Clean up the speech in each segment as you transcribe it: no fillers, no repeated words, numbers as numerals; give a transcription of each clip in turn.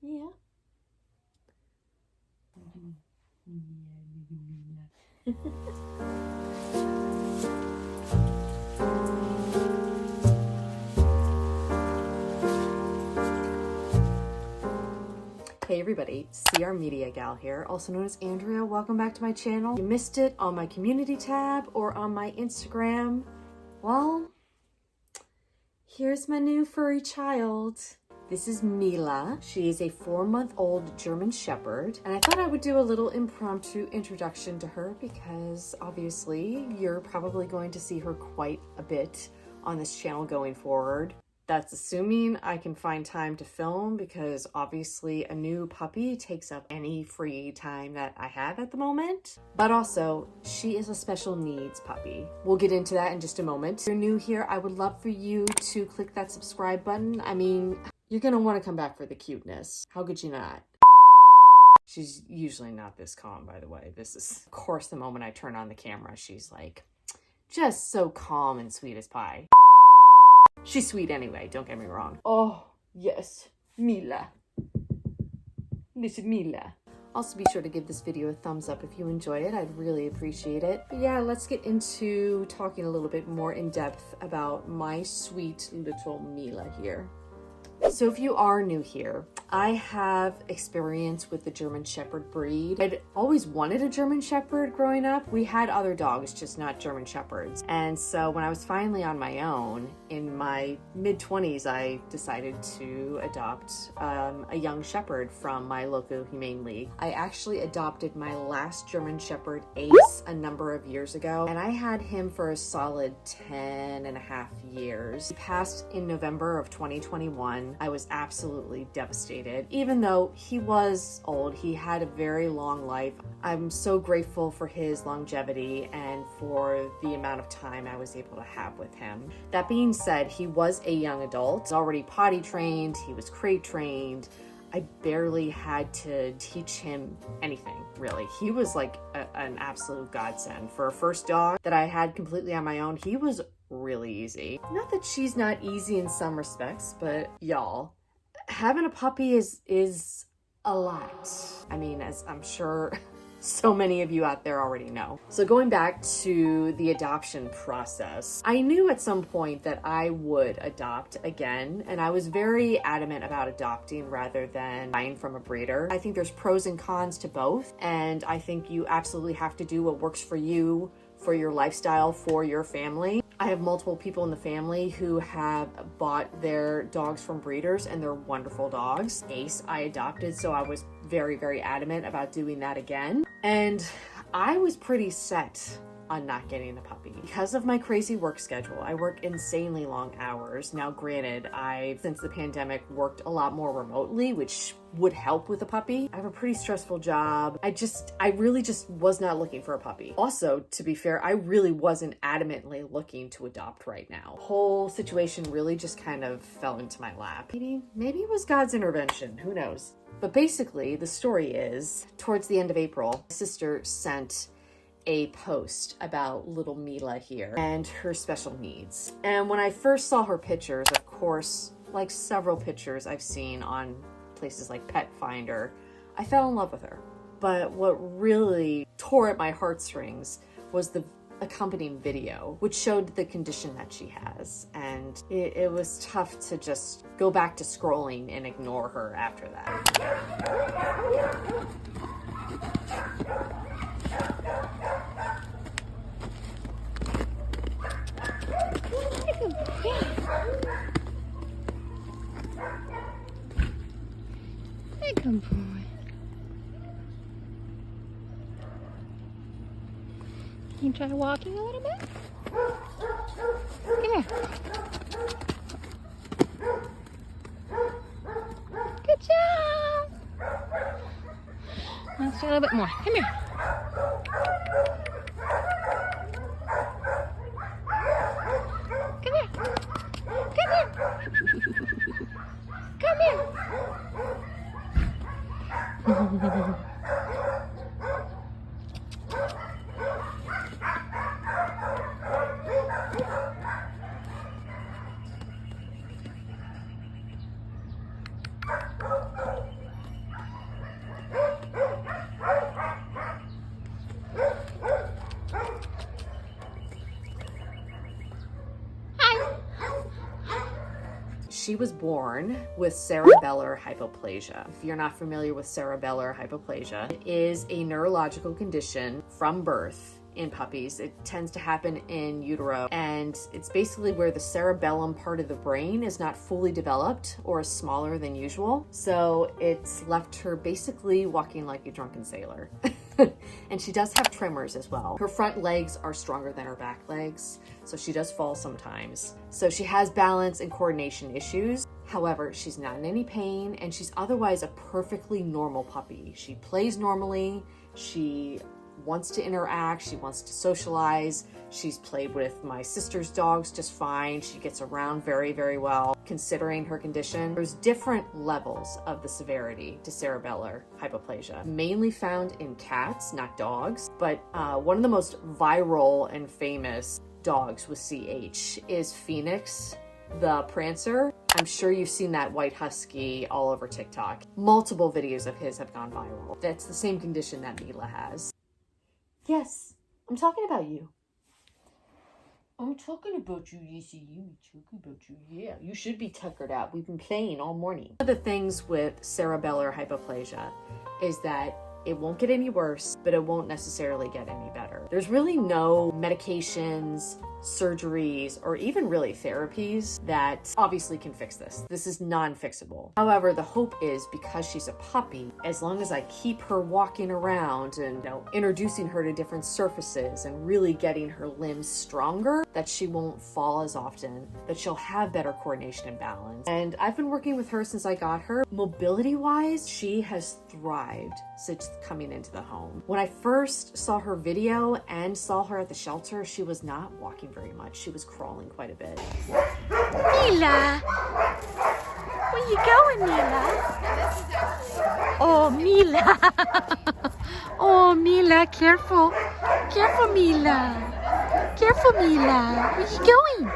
Yeah. Hey everybody, CR Media Gal here, also known as Andrea. Welcome back to my channel. If you missed it on my community tab or on my Instagram, well, here's my new furry child. This is Mila. She is a 4-month-old German Shepherd, and I thought I would do a little impromptu introduction to her because obviously you're probably going to see her quite a bit on this channel going forward. That's assuming I can find time to film because obviously a new puppy takes up any free time that I have at the moment. But also, she is a special needs puppy. We'll get into that in just a moment. If you're new here, I would love for you to click that subscribe button. I mean, you're gonna want to come back for the cuteness. How could you not? She's usually not this calm, by the way. This is, of course, the moment I turn on the camera, she's like, just so calm and sweet as pie. She's sweet anyway, don't get me wrong. Oh, yes, Mila. This is Mila. Also be sure to give this video a thumbs up if you enjoy it. I'd really appreciate it. But yeah, let's get into talking a little bit more in depth about my sweet little Mila here. So if you are new here, I have experience with the German Shepherd breed. I'd always wanted a German Shepherd growing up. We had other dogs, just not German Shepherds. And so when I was finally on my own, in my mid-20s, I decided to adopt a young Shepherd from my local Humane League. I actually adopted my last German Shepherd, Ace, a number of years ago, and I had him for a solid 10.5 years. He passed in November of 2021. I was absolutely devastated. Even though he was old, he had a very long life. I'm so grateful for his longevity and for the amount of time I was able to have with him. That being said, he was a young adult. He was already potty trained, he was crate trained. I barely had to teach him anything, really. He was like an absolute godsend. For a first dog that I had completely on my own, he was really easy. Not that she's not easy in some respects, but y'all, having a puppy is a lot. I mean, as I'm sure so many of you out there already know. So going back to the adoption process, I knew at some point that I would adopt again, and I was very adamant about adopting rather than buying from a breeder. I think there's pros and cons to both, and I think you absolutely have to do what works for you, for your lifestyle, for your family. I have multiple people in the family who have bought their dogs from breeders, and they're wonderful dogs. Ace I adopted, so I was very, very adamant about doing that again. And I was pretty set on not getting a puppy. Because of my crazy work schedule, I work insanely long hours. Now granted, I've, since the pandemic, worked a lot more remotely, which would help with a puppy. I have a pretty stressful job. I really just was not looking for a puppy. Also, to be fair, I really wasn't adamantly looking to adopt right now. The whole situation really just kind of fell into my lap. Maybe it was God's intervention, who knows? But basically, the story is, towards the end of April, my sister sent a post about little Mila here and her special needs. And when I first saw her pictures, of course, like several pictures I've seen on places like Pet Finder, I fell in love with her. But what really tore at my heartstrings was the accompanying video, which showed the condition that she has. And it was tough to just go back to scrolling and ignore her after that. Good boy. Can you try walking a little bit? Come here. Good job. Let's do a little bit more. Come here. Come here. Come here. Come here. She was born with cerebellar hypoplasia. If you're not familiar with cerebellar hypoplasia, it is a neurological condition from birth in puppies. It tends to happen in utero, and it's basically where the cerebellum part of the brain is not fully developed or is smaller than usual. So it's left her basically walking like a drunken sailor. And she does have tremors as well. Her front legs are stronger than her back legs, so she does fall sometimes. So she has balance and coordination issues. However, she's not in any pain, and she's otherwise a perfectly normal puppy. She plays normally. She wants to interact, she wants to socialize. She's played with my sister's dogs just fine. She gets around very, very well considering her condition. There's different levels of the severity to cerebellar hypoplasia, mainly found in cats, not dogs. But one of the most viral and famous dogs with CH is Phoenix, the Prancer. I'm sure you've seen that white husky all over TikTok. Multiple videos of his have gone viral. That's the same condition that Mila has. Yes, I'm talking about you. I'm talking about you, Yeezy. I'm talking about you. Yeah, you should be tuckered out. We've been playing all morning. One of the things with cerebellar hypoplasia is that it won't get any worse, but it won't necessarily get any better. There's really no medications, surgeries, or even really therapies that obviously can fix this. This is non-fixable. However, the hope is because she's a puppy, as long as I keep her walking around and introducing her to different surfaces and really getting her limbs stronger, that she won't fall as often, that she'll have better coordination and balance. And I've been working with her since I got her. Mobility-wise, she has thrived since coming into the home. When I first saw her video and saw her at the shelter, she was not walking very much. She was crawling quite a bit. Mila! Where you going, Mila? Oh, Mila! Oh, Mila, careful. Careful, Mila. Careful, Mila. Where you going?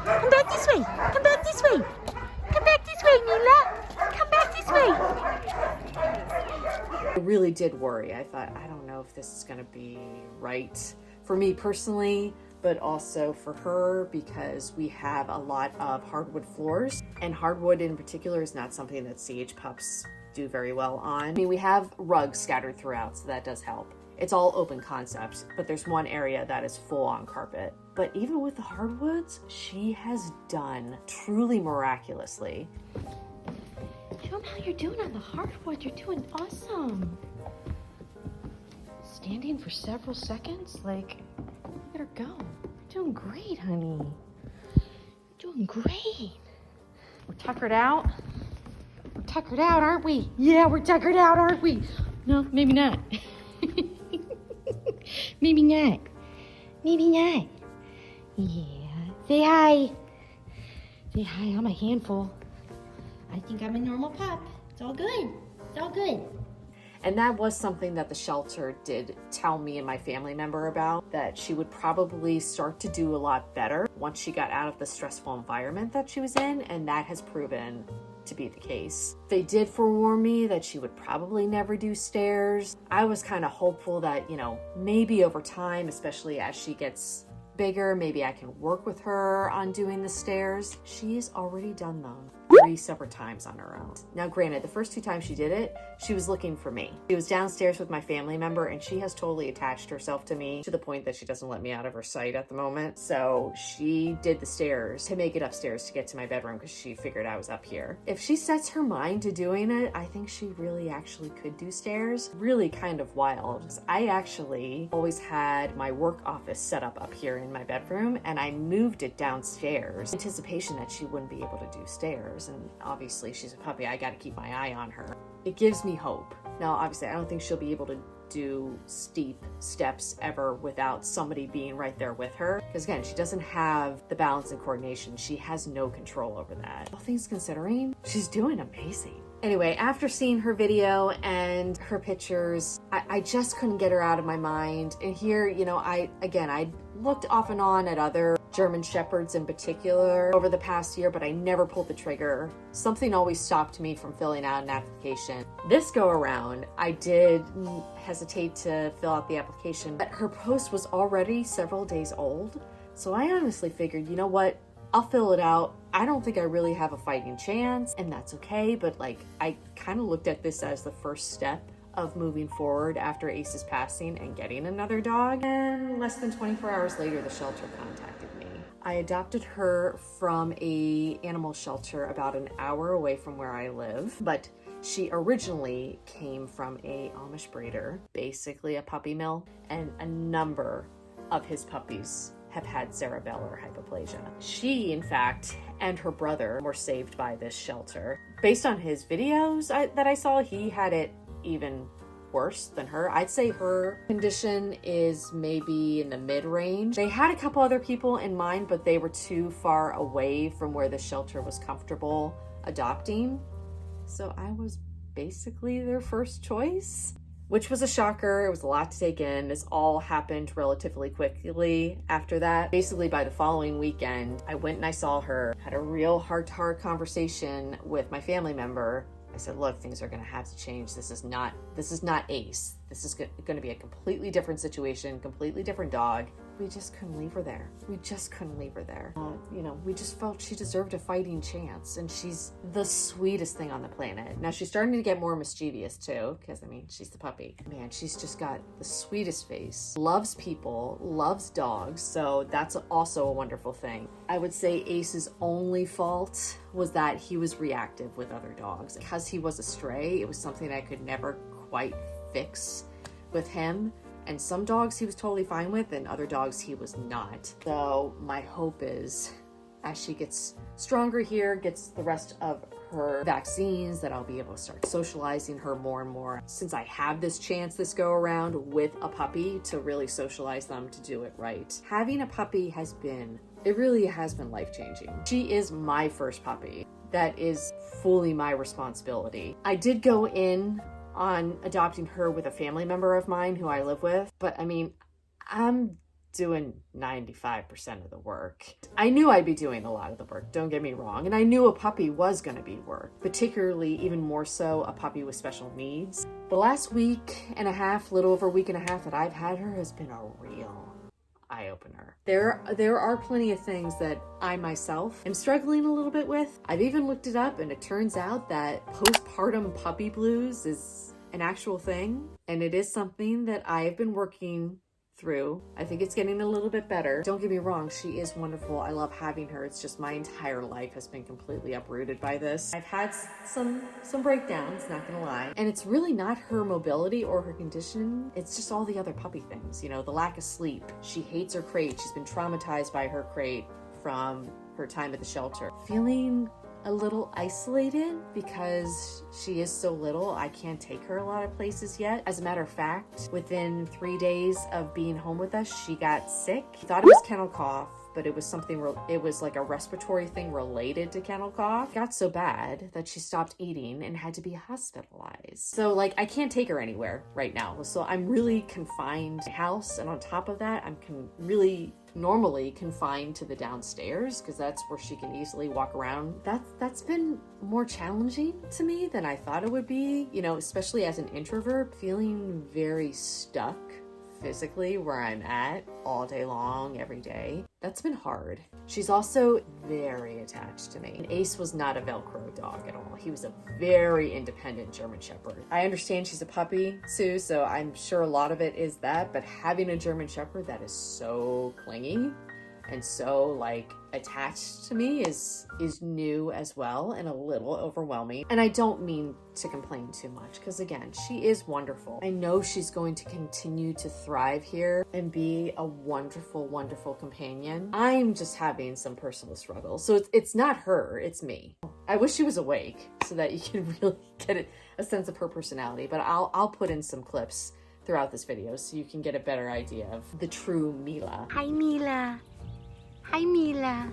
Come back this way. Come back this way. Come back this way, Mila. Come back this way. I really did worry. I thought, I don't know if this is going to be right for me personally, but also for her because we have a lot of hardwood floors, and hardwood in particular is not something that CH pups do very well on. I mean, we have rugs scattered throughout, so that does help. It's all open concept, but there's one area that is full on carpet. But even with the hardwoods, she has done truly miraculously. Show them how you're doing on the hardwood. You're doing awesome. Standing for several seconds, like, look at her go. You're doing great, honey. You're doing great. We're tuckered out. We're tuckered out, aren't we? Yeah, we're tuckered out, aren't we? No, maybe not. Maybe not. Maybe not. Yeah. Say hi. Say hi. I'm a handful. I think I'm a normal pup. It's all good. It's all good. And that was something that the shelter did tell me and my family member about, that she would probably start to do a lot better once she got out of the stressful environment that she was in, and that has proven to be the case. They did forewarn me that she would probably never do stairs. I was kind of hopeful that, maybe over time, especially as she gets bigger, maybe I can work with her on doing the stairs. She's already done them 3 separate times on her own. Now, granted, the first 2 times she did it, she was looking for me. She was downstairs with my family member, and she has totally attached herself to me to the point that she doesn't let me out of her sight at the moment. So she did the stairs to make it upstairs to get to my bedroom because she figured I was up here. If she sets her mind to doing it, I think she really actually could do stairs. Really kind of wild. I actually always had my work office set up here in my bedroom, and I moved it downstairs in anticipation that she wouldn't be able to do stairs. And obviously she's a puppy, I gotta keep my eye on her. It gives me hope. Now, obviously, I don't think she'll be able to do steep steps ever without somebody being right there with her. Because again, she doesn't have the balance and coordination. She has no control over that. All things considering, she's doing amazing. Anyway, after seeing her video and her pictures, I just couldn't get her out of my mind. And here, I looked off and on at other German Shepherds in particular over the past year, but I never pulled the trigger. Something always stopped me from filling out an application. This go around, I did hesitate to fill out the application, but her post was already several days old. So I honestly figured, you know what? I'll fill it out. I don't think I really have a fighting chance, and that's okay, but like I kind of looked at this as the first step of moving forward after Ace's passing and getting another dog. And less than 24 hours later, the shelter contacted me. I adopted her from a animal shelter about an hour away from where I live, but she originally came from a Amish breeder, basically a puppy mill, and a number of his puppies have had cerebellar hypoplasia. She, in fact, and her brother were saved by this shelter. Based on his videos that I saw, he had it even worse than her. I'd say her condition is maybe in the mid-range. They had a couple other people in mind, but they were too far away from where the shelter was comfortable adopting. So I was basically their first choice, which was a shocker. It was a lot to take in. This all happened relatively quickly after that. Basically by the following weekend, I went and I saw her, had a real heart-to-heart conversation with my family member. I said, look, things are gonna have to change. This is not Ace. This is gonna be a completely different situation, completely different dog. We just couldn't leave her there. We just couldn't leave her there. We just felt she deserved a fighting chance, and she's the sweetest thing on the planet. Now she's starting to get more mischievous too, because I mean, she's the puppy. Man, she's just got the sweetest face, loves people, loves dogs, so that's also a wonderful thing. I would say Ace's only fault was that he was reactive with other dogs. Because he was a stray, it was something I could never quite fix with him. And some dogs he was totally fine with, and other dogs he was not. So my hope is, as she gets stronger here, gets the rest of her vaccines, that I'll be able to start socializing her more and more. Since I have this chance this go around with a puppy to really socialize them to do it right. Having a puppy really has been life-changing. She is my first puppy. That is fully my responsibility. I did go in on adopting her with a family member of mine who I live with, but I mean, I'm doing 95% of the work. I knew I'd be doing a lot of the work, don't get me wrong, and I knew a puppy was going to be work, particularly even more so a puppy with special needs. The last week and a half, little over a week and a half that I've had her has been a real eye-opener. There are plenty of things that I myself am struggling a little bit with. I've even looked it up, and it turns out that postpartum puppy blues is an actual thing, and it is something that I've been working through. I think it's getting a little bit better. Don't get me wrong, she is wonderful. I love having her. It's just my entire life has been completely uprooted by this. I've had some breakdowns, not gonna lie. And it's really not her mobility or her condition. It's just all the other puppy things. The lack of sleep. She hates her crate. She's been traumatized by her crate from her time at the shelter. Feeling a little isolated because she is so little. I can't take her a lot of places yet. As a matter of fact, within 3 days of being home with us, she got sick. Thought it was kennel cough, but it was it was like a respiratory thing related to kennel cough. It got so bad that she stopped eating and had to be hospitalized. So like, I can't take her anywhere right now. So I'm really confined to my house, and on top of that, I'm really normally confined to the downstairs because that's where she can easily walk around. That's been more challenging to me than I thought it would be, especially as an introvert, feeling very stuck physically where I'm at all day long, every day. That's been hard. She's also very attached to me. And Ace was not a Velcro dog at all. He was a very independent German Shepherd. I understand she's a puppy too, so I'm sure a lot of it is that, but having a German Shepherd that is so clingy and so like attached to me is new as well, and a little overwhelming. And I don't mean to complain too much, because again, she is wonderful. I know she's going to continue to thrive here and be a wonderful, wonderful companion. I'm just having some personal struggles. So it's not her, it's me. I wish she was awake so that you can really get a sense of her personality, but I'll put in some clips throughout this video so you can get a better idea of the true Mila. Hi, Mila. Hi, Mila.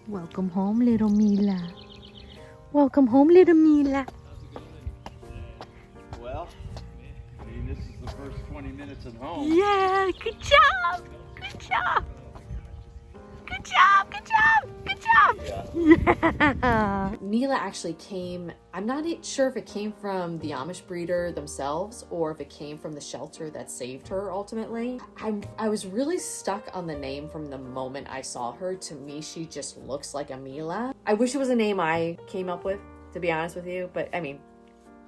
Welcome home, little Mila. Welcome home, little Mila. Well, I mean, this is the first 20 minutes at home. Yeah, good job. Good job. Good job, good job, good job. Yeah. Yeah. Mila actually came, I'm not sure if it came from the Amish breeder themselves or if it came from the shelter that saved her ultimately. I was really stuck on the name from the moment I saw her. To me, she just looks like a Mila. I wish it was a name I came up with, to be honest with you, but I mean,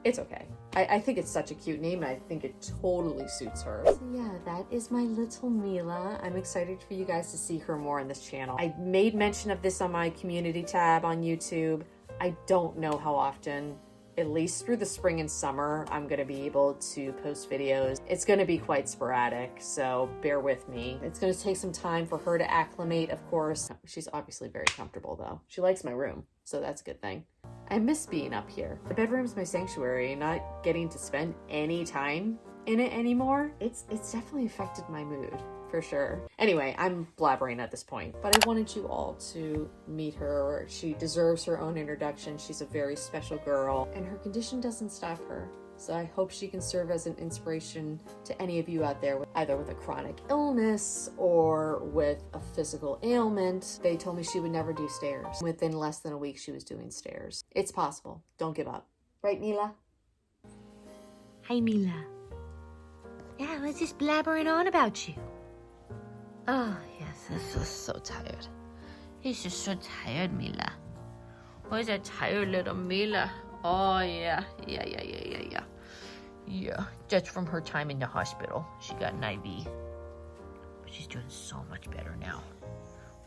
it's okay. I think it's such a cute name and I think it totally suits her. So yeah, that is my little Mila. I'm excited for you guys to see her more on this channel. I made mention of this on my community tab on YouTube. I don't know how often, at least through the spring and summer, I'm gonna be able to post videos. It's gonna be quite sporadic, so bear with me. It's gonna take some time for her to acclimate, of course. She's obviously very comfortable though. She likes my room, so that's a good thing. I miss being up here. The bedroom's my sanctuary, not getting to spend any time in it anymore. It's definitely affected my mood, for sure. Anyway, I'm blabbering at this point, but I wanted you all to meet her. She deserves her own introduction. She's a very special girl, and her condition doesn't stop her. So I hope she can serve as an inspiration to any of you out there, either with a chronic illness or with a physical ailment. They told me she would never do stairs. Within less than a week, she was doing stairs. It's possible. Don't give up. Right, Mila? Hi, Mila. Yeah, I was just blabbering on about you. Oh, yes, I'm so tired. He's just so tired, Mila. Where's that tired little Mila? Oh, yeah. Yeah, just from her time in the hospital. She got an IV. But she's doing so much better now.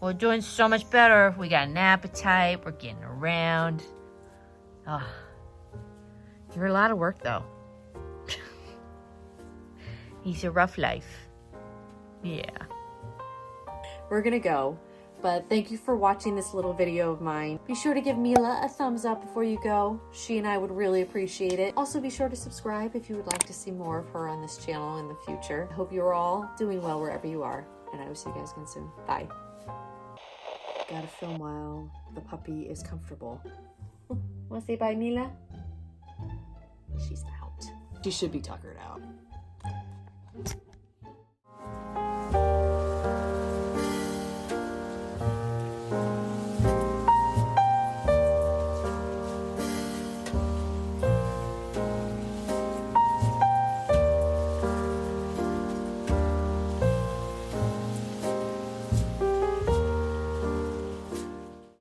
We're doing so much better. We got an appetite. We're getting around. Oh, you're a lot of work, though. It's a rough life. Yeah. We're gonna go, but thank you for watching this little video of mine. Be sure to give Mila a thumbs up before you go. She and I would really appreciate it. Also, be sure to subscribe if you would like to see more of her on this channel in the future. I hope you're all doing well wherever you are, and I will see you guys again soon. Bye. Gotta film while the puppy is comfortable. Wanna say bye, Mila? She's out. She should be tuckered out.